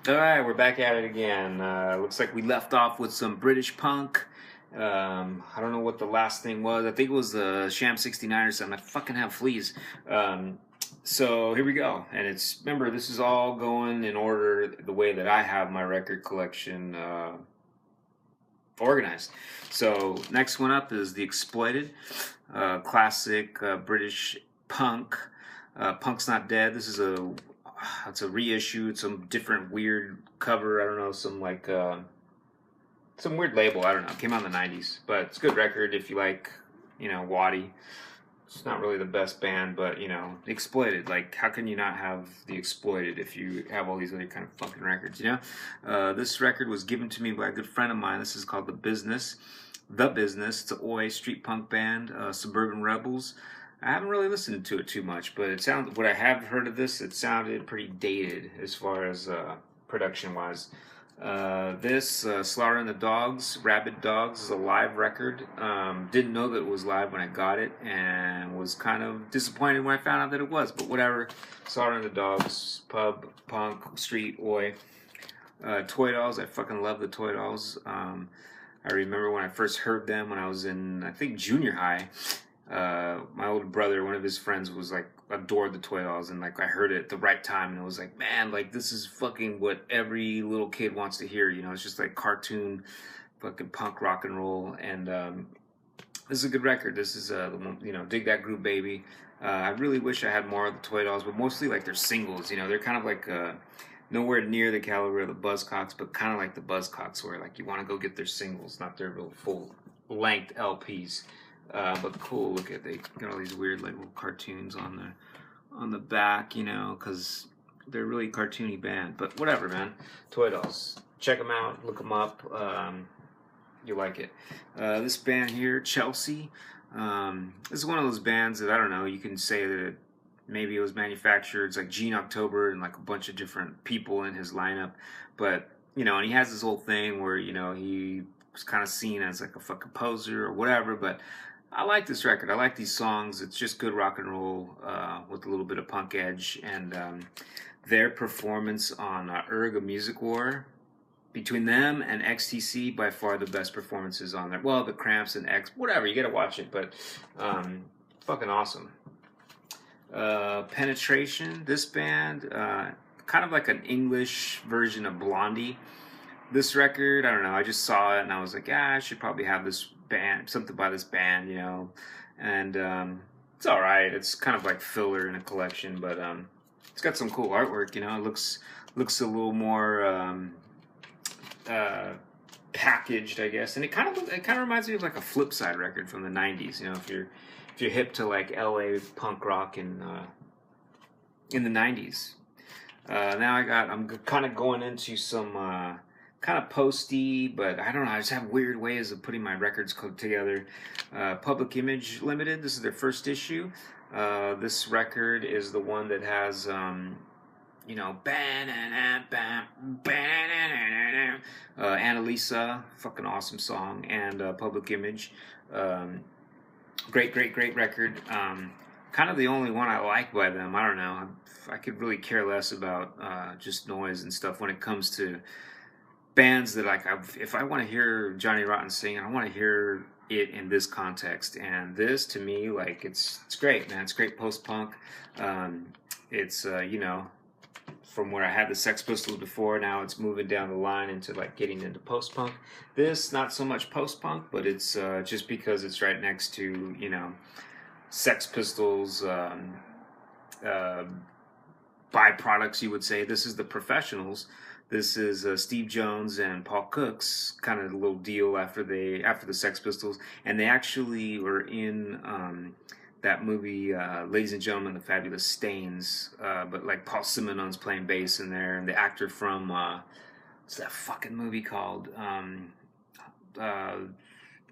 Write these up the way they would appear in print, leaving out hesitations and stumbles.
All right, we're back at it again. Looks like we left off with some British punk. I don't know what the last thing was. I think it was the Sham 69 or something. I fucking have fleas. So here we go. And it's, remember, this is all going in order the way that I have my record collection organized. So next one up is The Exploited, classic British punk. Punk's Not Dead. This is it's a reissue. It's some different weird cover. I don't know, some weird label. I don't know. It came out in the '90s, but it's a good record if you like, Waddy. It's not really the best band, but The Exploited. Like, how can you not have The Exploited if you have all these other kind of fucking records? This record was given to me by a good friend of mine. This is called The Business. The Business. It's an Oi street punk band, Suburban Rebels. I haven't really listened to it too much, but what I have heard of this, it sounded pretty dated as far as production wise. Slaughter and the Dogs, Rabid Dogs, is a live record. Didn't know that it was live when I got it, and was kind of disappointed when I found out that it was. But whatever. Slaughter and the Dogs, pub, punk, street, oi. Toy Dolls, I fucking love the Toy Dolls. I remember when I first heard them when I was in, I think, junior high. My older brother, one of his friends, was like adored the Toy Dolls, and like I heard it at the right time, and it was like, man, like this is fucking what every little kid wants to hear. It's just like cartoon, fucking punk rock and roll, and this is a good record. This is the one, Dig That Groove Baby. I really wish I had more of the Toy Dolls, but mostly like their singles. They're kind of like nowhere near the caliber of the Buzzcocks, but kind of like the Buzzcocks, where like you want to go get their singles, not their real full length LPs. But cool. Look at, they got all these weird like little cartoons on the back, because they're really cartoony band. But whatever, man. Toy Dolls. Check them out. Look them up. You like it. This band here, Chelsea. This is one of those bands that I don't know. You can say that maybe it was manufactured. It's like Gene October and like a bunch of different people in his lineup. But and he has this whole thing where he was kind of seen as like a fucking poser or whatever. But I like this record. I like these songs. It's just good rock and roll with a little bit of punk edge. And their performance on Erg, A Music War, between them and XTC, by far the best performances on there. Well, the Cramps and X, whatever. You got to watch it, but fucking awesome. Penetration, this band, kind of like an English version of Blondie. This record, I don't know, I just saw it and I was like, I should probably have this band, something by this band, and it's all right. It's kind of like filler in a collection, but it's got some cool artwork. It looks a little more packaged, I guess, and it kind of reminds me of like a Flipside record from the '90s. If you're hip to like LA punk rock in the '90s. Now I'm kind of going into some kind of posty, but I don't know. I just have weird ways of putting my records together. Public Image Limited. This is their first issue. This record is the one that has, Annalisa, fucking awesome song, and Public Image. Great record. Kind of the only one I like by them. I don't know. I could really care less about just noise and stuff when it comes to bands that like if I want to hear Johnny Rotten sing, I want to hear it in this context. And this to me, like it's great, man. It's great post punk. It's from where I had the Sex Pistols before, now it's moving down the line into like getting into post punk. This not so much post punk, but it's just because it's right next to Sex Pistols. Byproducts, you would say. This is the Professionals. This is Steve Jones and Paul Cook's kind of little deal after the Sex Pistols, and they actually were in that movie, Ladies and Gentlemen, the Fabulous Stains. But like Paul Simone's playing bass in there, and the actor from what's that fucking movie called? Not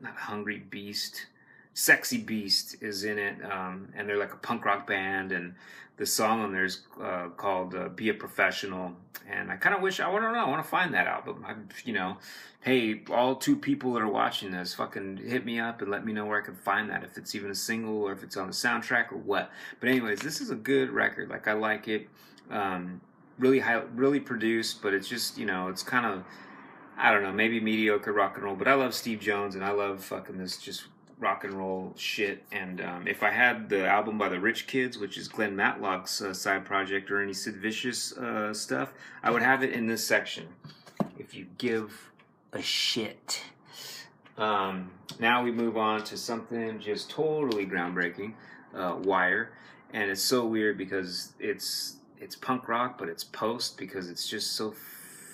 Hungry Beast. Sexy Beast is in it, and they're like a punk rock band, and the song on there is called "Be a Professional." And I kind of wish I don't know. I want to find that album. Hey, all two people that are watching this, fucking hit me up and let me know where I can find that. If it's even a single or if it's on the soundtrack or what. But anyways, this is a good record. Like I like it. really produced, but it's just, you know, it's kind of, I don't know, maybe mediocre rock and roll. But I love Steve Jones, and I love fucking this just rock and roll shit. And if I had the album by the Rich Kids, which is Glenn Matlock's side project, or any Sid Vicious stuff, I would have it in this section. If you give a shit. Now we move on to something just totally groundbreaking, Wire. And it's so weird because it's punk rock, but it's post, because it's just so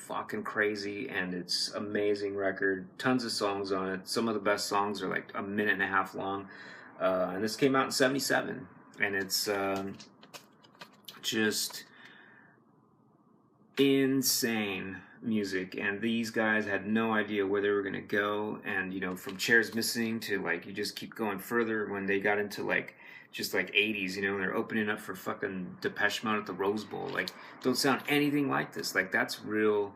fucking crazy, and it's amazing record. Tons of songs on it. Some of the best songs are like a minute and a half long. And this came out in '77, and it's just insane music. And these guys had no idea where they were gonna go. And you know, from Chairs Missing to like, you just keep going further. When they got into like just like 80s, you know, and they're opening up for fucking Depeche Mode at the Rose Bowl. Like, don't sound anything like this. Like, that's real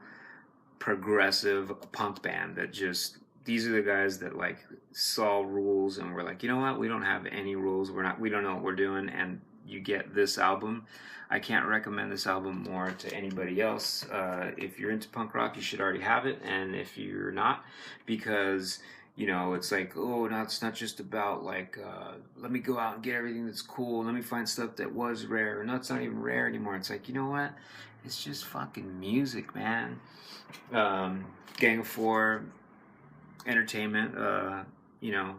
progressive punk band that just, these are the guys that like saw rules and were like, you know what, we don't have any rules. We don't know what we're doing. And you get this album. I can't recommend this album more to anybody else. If you're into punk rock, you should already have it. And if you're not, because, you know, it's like, oh, no, it's not just about like, let me go out and get everything that's cool. Let me find stuff that was rare. No, it's not even rare anymore. It's like, you know what? It's just fucking music, man. Gang of Four, Entertainment, you know,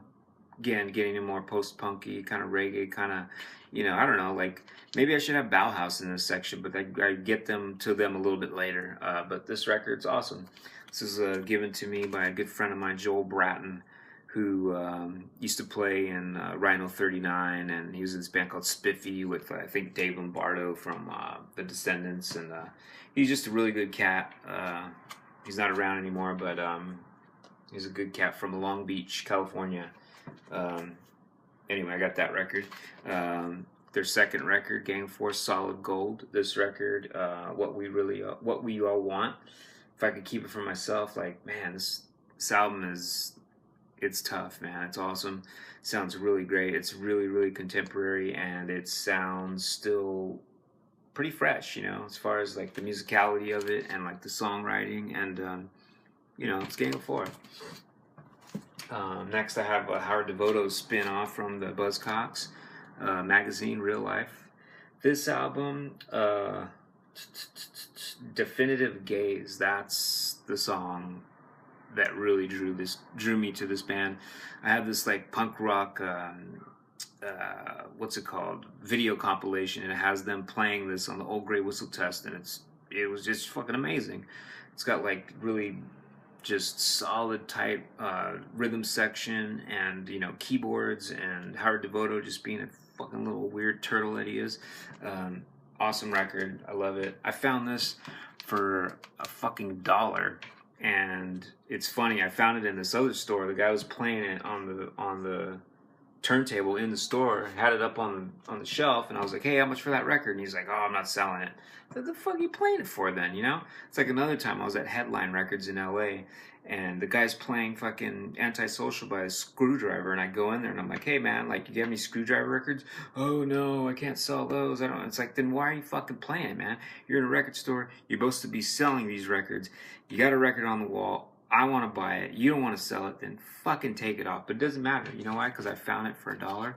again, getting in more post-punky, kind of reggae, kind of, you know, I don't know, like, maybe I should have Bauhaus in this section, but I get them to them a little bit later. But this record's awesome. This is given to me by a good friend of mine, Joel Bratton, who used to play in Rhino 39, and he was in this band called Spiffy with, I think, Dave Lombardo from The Descendants, and he's just a really good cat. He's not around anymore, but he's a good cat from Long Beach, California. Anyway, I got that record. Their second record, Gang Force, Solid Gold. This record, What We All Want. If I could keep it for myself, like, man, this album is, it's tough, man. It's awesome. Sounds really great. It's really, really contemporary, and it sounds still pretty fresh, you know, as far as like the musicality of it and like the songwriting, and you know, it's Gang of Four. Next, I have a Howard Devoto spin-off from the Buzzcocks magazine, Real Life. This album, Definitive Gaze, that's the song that really drew me to this band. I have this like punk rock, what's it called, video compilation, and it has them playing this on the Old Grey Whistle Test, and it was just fucking amazing. It's got like really just solid tight rhythm section, and you know, keyboards, and Howard Devoto just being a fucking little weird turtle that he is. Awesome record. I love it. I found this for a fucking $1, and it's funny, I found it in this other store. The guy was playing it on the turntable in the store, had it up on the shelf, and I was like, hey, how much for that record? And he's like, oh, I'm not selling it. What the fuck are you playing it for then, you know? It's like another time I was at Headline Records in LA, and the guy's playing fucking Antisocial by Screwdriver, and I go in there and I'm like, hey man, like, you have any Screwdriver records? Oh no, I can't sell those. I don't. It's like, then why are you fucking playing it, man? You're in a record store, you're supposed to be selling these records. You got a record on the wall, I want to buy it, you don't want to sell it, then fucking take it off. But it doesn't matter, you know why? Because I found it for $1,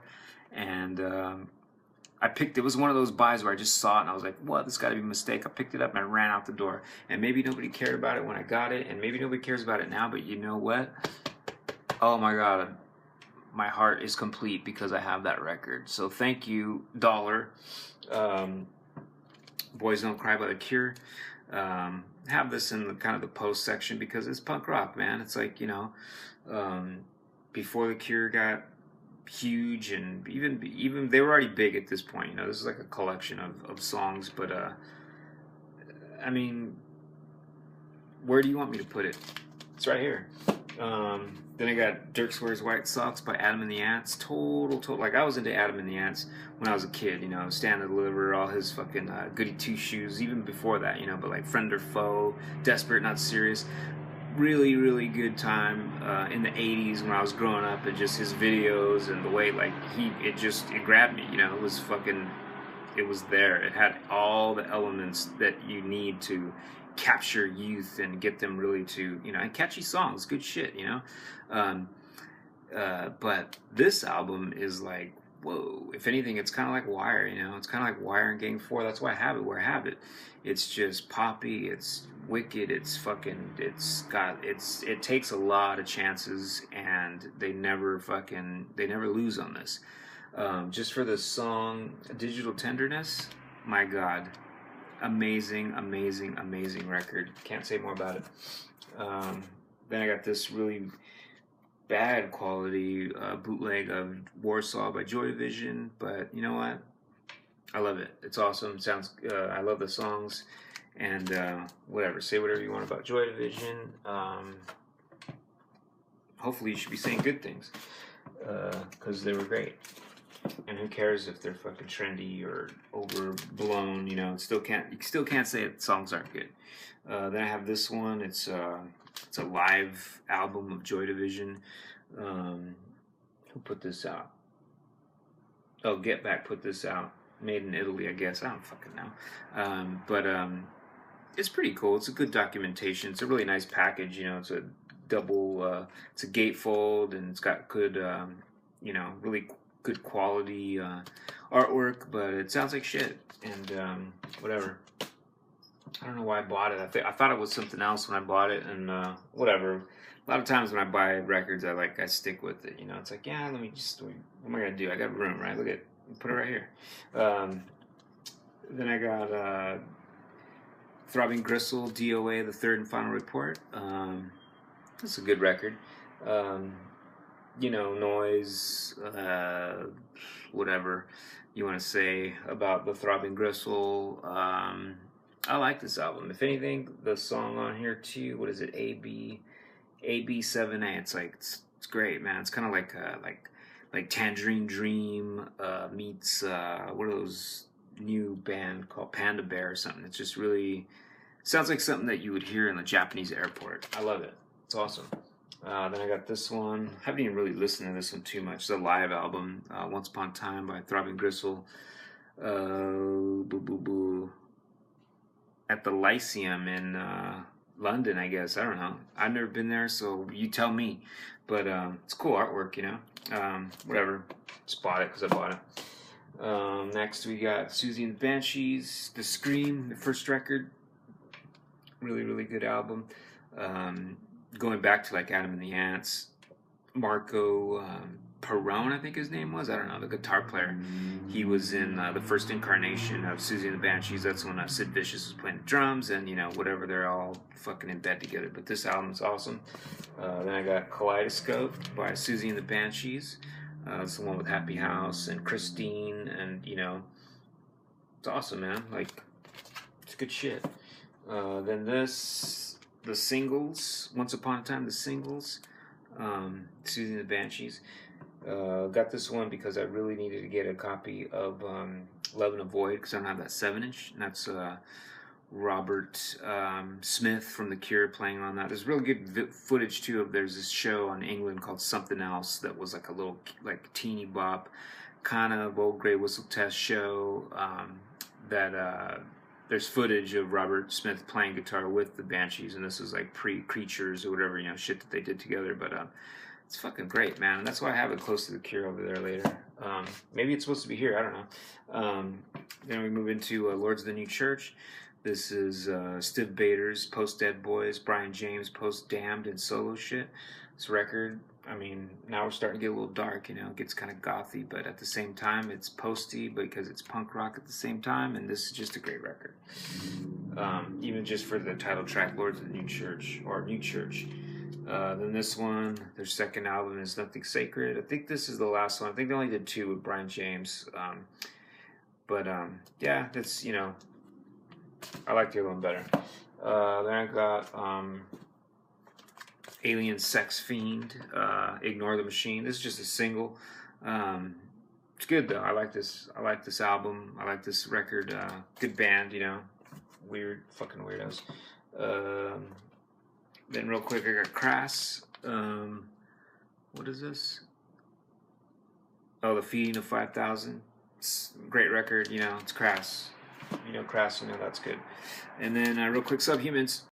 and it was one of those buys where I just saw it and I was like, what, this got to be a mistake. I picked it up and I ran out the door. And maybe nobody cared about it when I got it, and maybe nobody cares about it now, but you know what? Oh my God, my heart is complete because I have that record. So thank you, $1. Boys Don't Cry by The Cure. Have this in the kind of the post section because it's punk rock, man. It's like, you know, before The Cure got huge, and even they were already big at this point, you know. This is like a collection of songs, but I mean, where do you want me to put it? It's right here. Then I got Dirk Wears White Socks by Adam and the Ants. Total, like, I was into Adam and the Ants when I was a kid, you know, Stand and Deliver, all his fucking Goody Two Shoes, even before that, you know, but like Friend or Foe, Desperate Not Serious. Really, really good time in the 80s when I was growing up, and just his videos and the way, like, it grabbed me, you know. It was fucking it was there. It had all the elements that you need to capture youth and get them really to, and catchy songs, good shit, Um, but this album is like, whoa. If anything, it's kind of like Wire, It's kind of like Wire and Gang 4. That's why I have it where I have it. It's just poppy. It's wicked. It's fucking. It takes a lot of chances, and they never lose on this. Just for the song "Digital Tenderness," my God, amazing, amazing, amazing record. Can't say more about it. Then I got this really bad quality bootleg of Warsaw by Joy Division, but you know what? I love it. It's awesome. Sounds. I love the songs, and whatever. Say whatever you want about Joy Division. Hopefully, you should be saying good things because they were great. And who cares if they're fucking trendy or overblown? You still can't say that songs aren't good. Then I have this one. It's a live album of Joy Division. Who put this out? Oh, Get Back put this out. Made in Italy, I guess. I don't fucking know. But it's pretty cool. It's a good documentation. It's a really nice package. It's a double. It's a gatefold, and it's got good. Really good quality artwork. But it sounds like shit. And whatever. I don't know why I bought it. I thought it was something else when I bought it, and whatever. A lot of times when I buy records, I stick with it. It's like, yeah, let me just. What am I gonna do? I got room, right? Look at, put it right here. Then I got Throbbing Gristle, DOA, the Third and Final Report. That's a good record. Noise, whatever you want to say about the Throbbing Gristle. I like this album. If anything, the song on here too, what is it? AB7A. It's great, man. It's kind of like Tangerine Dream meets what are those new band called Panda Bear or something. It's just really sounds like something that you would hear in the Japanese airport. I love it. It's awesome. Then I got this one. I haven't even really listened to this one too much. It's a live album, Once Upon a Time by Throbbing Gristle. Boo Boo Boo. At the Lyceum in London, I guess. I don't know. I've never been there, so you tell me. But it's cool artwork, whatever. Just bought it because I bought it. Next, we got Susie and the Banshees, The Scream, the first record. Really, really good album. Going back to like Adam and the Ants, Marco Perone, I think his name was. I don't know, the guitar player. He was in the first incarnation of Susie and the Banshees. That's when Sid Vicious was playing the drums, and whatever, they're all fucking in bed together. But this album's awesome. Then I got Kaleidoscope by Susie and the Banshees. It's the one with Happy House and Christine, and it's awesome, man. Like, it's good shit. Then the singles, Once Upon a Time, the singles, Susie and the Banshees. Got this one because I really needed to get a copy of Love in a Void because I don't have that 7-inch. And that's Robert Smith from The Cure playing on that. There's really good footage too of there's this show on England called Something Else that was like a little like teeny bop kind of old Grey Whistle Test show that there's footage of Robert Smith playing guitar with the Banshees, and this is like pre-Creatures or whatever, shit that they did together. But it's fucking great, man. And that's why I have it close to The Cure over there later. Maybe it's supposed to be here. I don't know. Then we move into Lords of the New Church. This is Stiv Bators, post Dead Boys, Brian James, post Damned, and solo shit. This record, I mean, now we're starting to get a little dark, It gets kind of gothy, but at the same time, it's posty because it's punk rock at the same time, and this is just a great record. Even just for the title track, Lords of the New Church, or New Church. Then this one, their second album is Nothing Sacred. I think this is the last one. I think they only did 2 with Brian James. Yeah, that's, I like the other one better. Then I got Alien Sex Fiend, Ignore the Machine. This is just a single. It's good though. I like this album. I like this record. Good band, weird fucking weirdos. Then real quick, I got Crass. What is this? Oh, The Feeding of 5,000. It's a great record. You know, it's Crass. You know Crass. You know that's good. And then real quick, Subhumans.